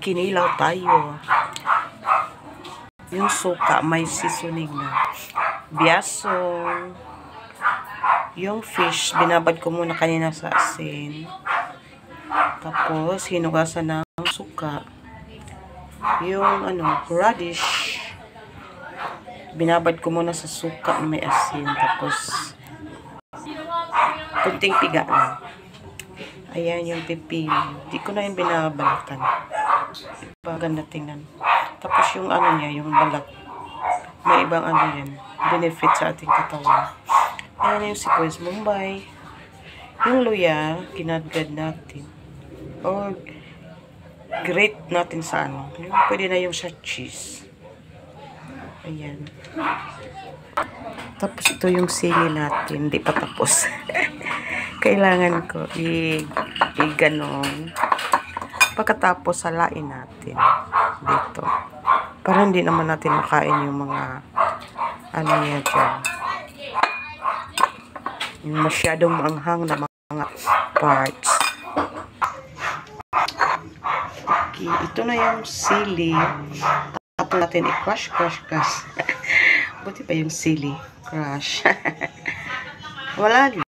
Kinilaw tayo. Yung suka, may seasoning na. Biyasong. Yung fish, binabad ko muna kanina sa asin. Tapos, hinugasan ng suka. Yung, radish. Binabad ko muna sa suka na may asin. Tapos, kunting piga lang. Ayan yung pipino. Di ko na yung binabalatan. Ganda tingnan. Tapos yung niya, yung balat. May ibang yan. Benefit sa ating katawan. Ayan yung sibuyas Mumbai. Yung luya, kinadgad natin. O, grate natin sa Yung pwede na yung sa cheese. Ayan. Tapos ito yung sili natin. Hindi pa tapos. Kailangan ko i-ganon. Pagkatapos salain natin dito. Para hindi naman natin makain yung mga niya dyan. Yung masyadong maanghang na mga parts. Okay, ito na yung sili. Tapos natin i-crush. Buti pa yung sili. Crush. Wala